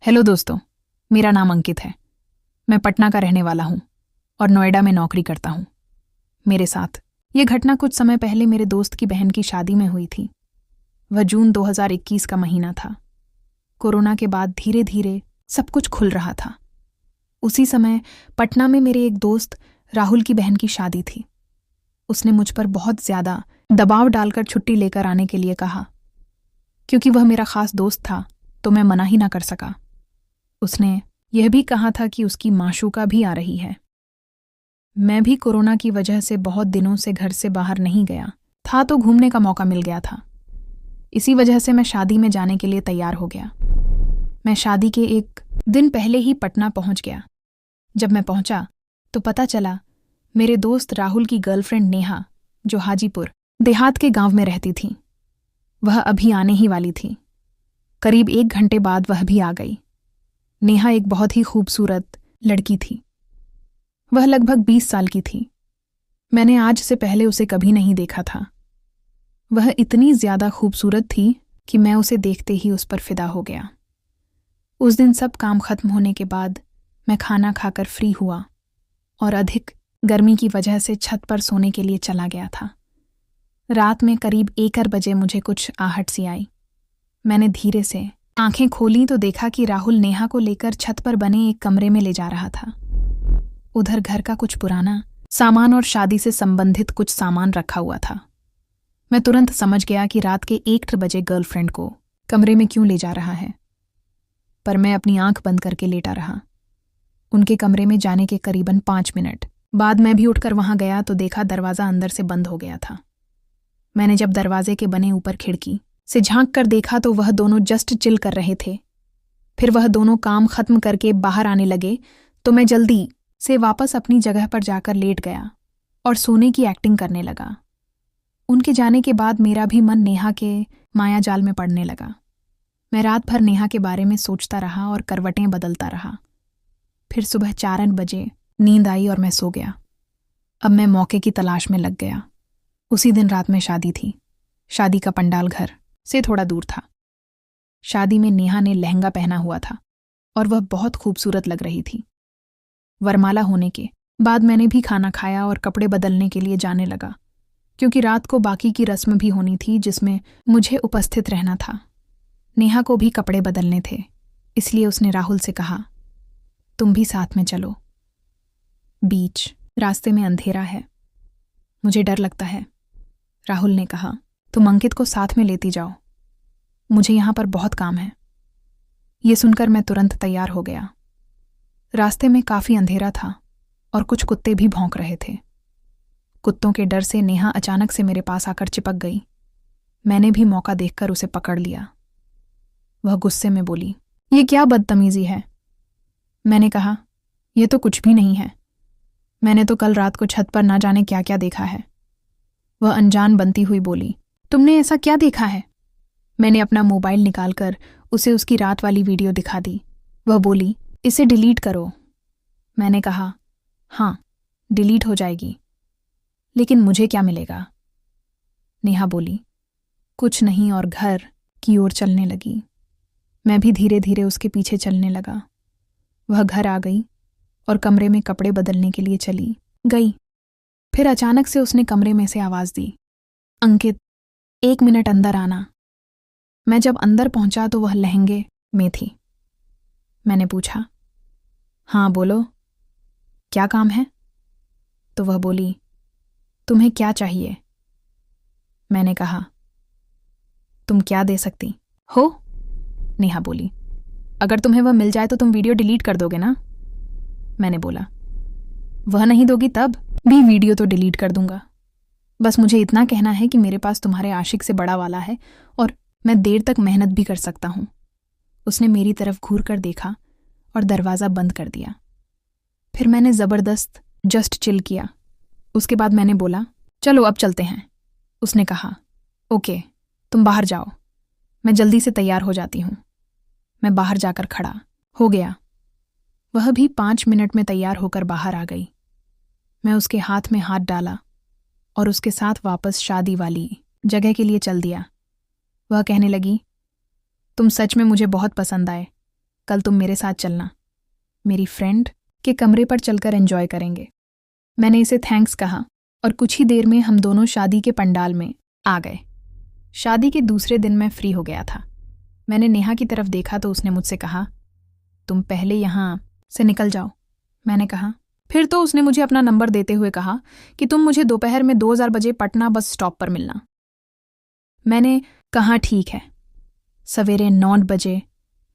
Hello दोस्तों, मेरा नाम अंकित है। मैं पटना का रहने वाला हूँ और नोएडा में नौकरी करता हूँ। मेरे साथ ये घटना कुछ समय पहले मेरे दोस्त की बहन की शादी में हुई थी। वह जून 2021 का महीना था। कोरोना के बाद धीरे धीरे सब कुछ खुल रहा था। उसी समय पटना में मेरे एक दोस्त राहुल की बहन की शादी थी। उसने मुझ पर बहुत ज्यादा दबाव डालकर छुट्टी लेकर आने के लिए कहा। क्योंकि वह मेरा खास दोस्त था तो मैं मना ही ना कर सका। उसने यह भी कहा था कि उसकी माशूका भी आ रही है। मैं भी कोरोना की वजह से बहुत दिनों से घर से बाहर नहीं गया था तो घूमने का मौका मिल गया था। इसी वजह से मैं शादी में जाने के लिए तैयार हो गया। मैं शादी के एक दिन पहले ही पटना पहुंच गया। जब मैं पहुंचा तो पता चला मेरे दोस्त राहुल की गर्लफ्रेंड नेहा, जो हाजीपुर देहात के गांव में रहती थी, वह अभी आने ही वाली थी। करीब 1 घंटे बाद वह भी आ गई। नेहा एक बहुत ही खूबसूरत लड़की थी। वह लगभग 20 साल की थी। मैंने आज से पहले उसे कभी नहीं देखा था। वह इतनी ज्यादा खूबसूरत थी कि मैं उसे देखते ही उस पर फिदा हो गया। उस दिन सब काम खत्म होने के बाद मैं खाना खाकर फ्री हुआ और अधिक गर्मी की वजह से छत पर सोने के लिए चला गया था। रात में करीब 1 बजे मुझे कुछ आहट सी आई। मैंने धीरे से आंखें खोली तो देखा कि राहुल नेहा को लेकर छत पर बने एक कमरे में ले जा रहा था। उधर घर का कुछ पुराना सामान और शादी से संबंधित कुछ सामान रखा हुआ था। मैं तुरंत समझ गया कि रात के 1 बजे गर्लफ्रेंड को कमरे में क्यों ले जा रहा है, पर मैं अपनी आंख बंद करके लेटा रहा। उनके कमरे में जाने के करीबन 5 मिनट बाद मैं भी उठकर वहां गया तो देखा दरवाजा अंदर से बंद हो गया था। मैंने जब दरवाजे के बने ऊपर खिड़की से झांक कर देखा तो वह दोनों जस्ट चिल कर रहे थे। फिर वह दोनों काम खत्म करके बाहर आने लगे तो मैं जल्दी से वापस अपनी जगह पर जाकर लेट गया और सोने की एक्टिंग करने लगा। उनके जाने के बाद मेरा भी मन नेहा के मायाजाल में पड़ने लगा। मैं रात भर नेहा के बारे में सोचता रहा और करवटें बदलता रहा। फिर सुबह 4 बजे नींद आई और मैं सो गया। अब मैं मौके की तलाश में लग गया। उसी दिन रात में शादी थी। शादी का पंडाल घर से थोड़ा दूर था। शादी में नेहा ने लहंगा पहना हुआ था और वह बहुत खूबसूरत लग रही थी। वरमाला होने के बाद मैंने भी खाना खाया और कपड़े बदलने के लिए जाने लगा, क्योंकि रात को बाकी की रस्म भी होनी थी जिसमें मुझे उपस्थित रहना था। नेहा को भी कपड़े बदलने थे, इसलिए उसने राहुल से कहा, तुम भी साथ में चलो। बीच रास्ते में अंधेरा है, मुझे डर लगता है। राहुल ने कहा, तुम अंकित को साथ में लेती जाओ, मुझे यहां पर बहुत काम है। ये सुनकर मैं तुरंत तैयार हो गया। रास्ते में काफी अंधेरा था और कुछ कुत्ते भी भौंक रहे थे। कुत्तों के डर से नेहा अचानक से मेरे पास आकर चिपक गई। मैंने भी मौका देखकर उसे पकड़ लिया। वह गुस्से में बोली, ये क्या बदतमीजी है? मैंने कहा, यह तो कुछ भी नहीं है। मैंने तो कल रात को छत पर ना जाने क्या क्या देखा है। वह अनजान बनती हुई बोली, तुमने ऐसा क्या देखा है? मैंने अपना मोबाइल निकालकर उसे उसकी रात वाली वीडियो दिखा दी। वह बोली, इसे डिलीट करो। मैंने कहा, हाँ, डिलीट हो जाएगी, लेकिन मुझे क्या मिलेगा? नेहा बोली, कुछ नहीं, और घर की ओर चलने लगी। मैं भी धीरे धीरे उसके पीछे चलने लगा। वह घर आ गई और कमरे में कपड़े बदलने के लिए चली गई। फिर अचानक से उसने कमरे में से आवाज दी, अंकित, 1 मिनट अंदर आना। मैं जब अंदर पहुंचा तो वह लहंगे में थी। मैंने पूछा, हाँ बोलो, क्या काम है? तो वह बोली, तुम्हें क्या चाहिए? मैंने कहा, तुम क्या दे सकती हो? नेहा बोली, अगर तुम्हें वह मिल जाए तो तुम वीडियो डिलीट कर दोगे ना? मैंने बोला, वह नहीं दोगी तब भी वीडियो तो डिलीट कर दूंगा। बस मुझे इतना कहना है कि मेरे पास तुम्हारे आशिक से बड़ा वाला है और मैं देर तक मेहनत भी कर सकता हूं। उसने मेरी तरफ घूर कर देखा और दरवाज़ा बंद कर दिया। फिर मैंने ज़बरदस्त जस्ट चिल किया। उसके बाद मैंने बोला, चलो अब चलते हैं। उसने कहा, ओके, तुम बाहर जाओ, मैं जल्दी से तैयार हो जाती हूँ। मैं बाहर जाकर खड़ा हो गया। वह भी 5 मिनट में तैयार होकर बाहर आ गई। मैं उसके हाथ में हाथ डाला और उसके साथ वापस शादी वाली जगह के लिए चल दिया। वह कहने लगी, तुम सच में मुझे बहुत पसंद आए। कल तुम मेरे साथ चलना, मेरी फ्रेंड के कमरे पर चलकर एंजॉय करेंगे। मैंने इसे थैंक्स कहा और कुछ ही देर में हम दोनों शादी के पंडाल में आ गए। शादी के दूसरे दिन मैं फ्री हो गया था। मैंने नेहा की तरफ देखा तो उसने मुझसे कहा, तुम पहले यहाँ से निकल जाओ। मैंने कहा। फिर तो उसने मुझे अपना नंबर देते हुए कहा कि तुम मुझे दोपहर में 2000 बजे पटना बस स्टॉप पर मिलना। मैंने कहा ठीक है। सवेरे 9 बजे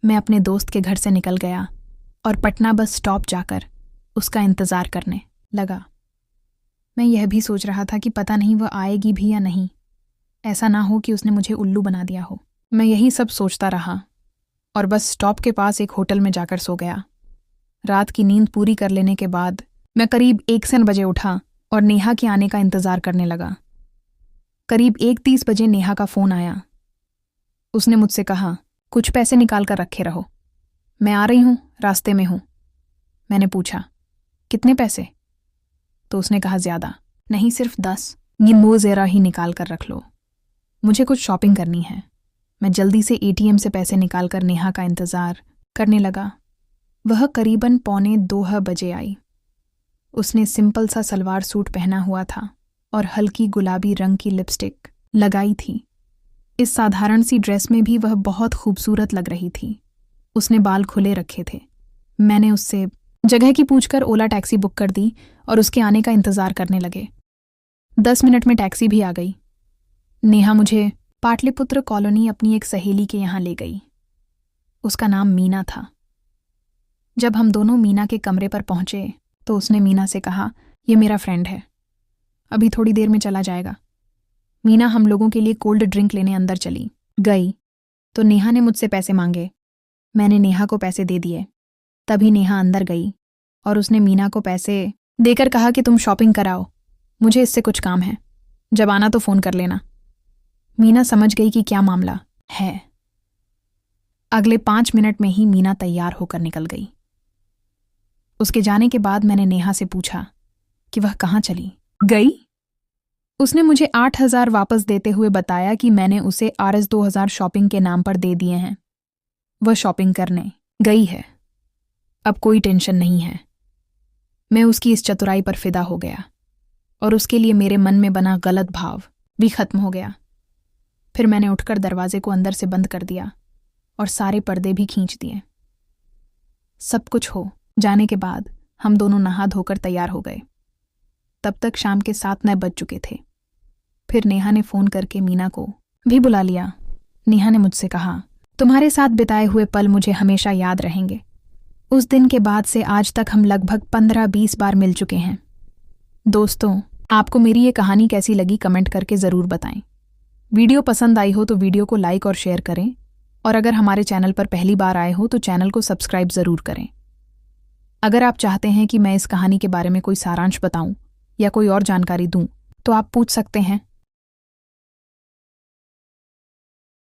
मैं अपने दोस्त के घर से निकल गया और पटना बस स्टॉप जाकर उसका इंतज़ार करने लगा। मैं यह भी सोच रहा था कि पता नहीं वह आएगी भी या नहीं, ऐसा ना हो कि उसने मुझे उल्लू बना दिया हो। मैं यही सब सोचता रहा और बस स्टॉप के पास एक होटल में जाकर सो गया। रात की नींद पूरी कर लेने के बाद मैं करीब 1 बजे उठा और नेहा के आने का इंतज़ार करने लगा। करीब 1:30 बजे नेहा का फ़ोन आया। उसने मुझसे कहा, कुछ पैसे निकाल कर रखे रहो, मैं आ रही हूँ, रास्ते में हूँ। मैंने पूछा, कितने पैसे? तो उसने कहा, ज़्यादा नहीं, सिर्फ 10। ये वो ज़रा ही निकाल कर रख लो, मुझे कुछ शॉपिंग करनी है। मैं जल्दी से ATM से पैसे निकाल कर नेहा का इंतज़ार करने लगा। वह करीबन 1:45 बजे आई। उसने सिंपल सा सलवार सूट पहना हुआ था और हल्की गुलाबी रंग की लिपस्टिक लगाई थी। इस साधारण सी ड्रेस में भी वह बहुत खूबसूरत लग रही थी। उसने बाल खुले रखे थे। मैंने उससे जगह की पूछकर ओला टैक्सी बुक कर दी और उसके आने का इंतज़ार करने लगे। 10 मिनट में टैक्सी भी आ गई। नेहा मुझे पाटलिपुत्र कॉलोनी अपनी एक सहेली के यहाँ ले गई। उसका नाम मीना था। जब हम दोनों मीना के कमरे पर पहुंचे तो उसने मीना से कहा, यह मेरा फ्रेंड है, अभी थोड़ी देर में चला जाएगा। मीना हम लोगों के लिए कोल्ड ड्रिंक लेने अंदर चली गई तो नेहा ने मुझसे पैसे मांगे। मैंने नेहा को पैसे दे दिए। तभी नेहा अंदर गई और उसने मीना को पैसे देकर कहा कि तुम शॉपिंग कराओ, मुझे इससे कुछ काम है, जब आना तो फ़ोन कर लेना। मीना समझ गई कि क्या मामला है। अगले 5 मिनट में ही मीना तैयार होकर निकल गई। उसके जाने के बाद मैंने नेहा से पूछा कि वह कहाँ चली गई। उसने मुझे 8000 वापस देते हुए बताया कि मैंने उसे RS 2000 शॉपिंग के नाम पर दे दिए हैं। वह शॉपिंग करने गई है, अब कोई टेंशन नहीं है। मैं उसकी इस चतुराई पर फिदा हो गया और उसके लिए मेरे मन में बना गलत भाव भी खत्म हो गया। फिर मैंने उठकर दरवाजे को अंदर से बंद कर दिया और सारे पर्दे भी खींच दिए। सब कुछ हो जाने के बाद हम दोनों नहा धोकर तैयार हो गए। तब तक शाम के 7-9 बज चुके थे। फिर नेहा ने फ़ोन करके मीना को भी बुला लिया। नेहा ने मुझसे कहा, तुम्हारे साथ बिताए हुए पल मुझे हमेशा याद रहेंगे। उस दिन के बाद से आज तक हम लगभग 15-20 बार मिल चुके हैं। दोस्तों, आपको मेरी ये कहानी कैसी लगी कमेंट करके ज़रूर बताएं। वीडियो पसंद आई हो तो वीडियो को लाइक और शेयर करें और अगर हमारे चैनल पर पहली बार आए हो तो चैनल को सब्सक्राइब ज़रूर करें। अगर आप चाहते हैं कि मैं इस कहानी के बारे में कोई सारांश बताऊं या कोई और जानकारी दूं तो आप पूछ सकते हैं।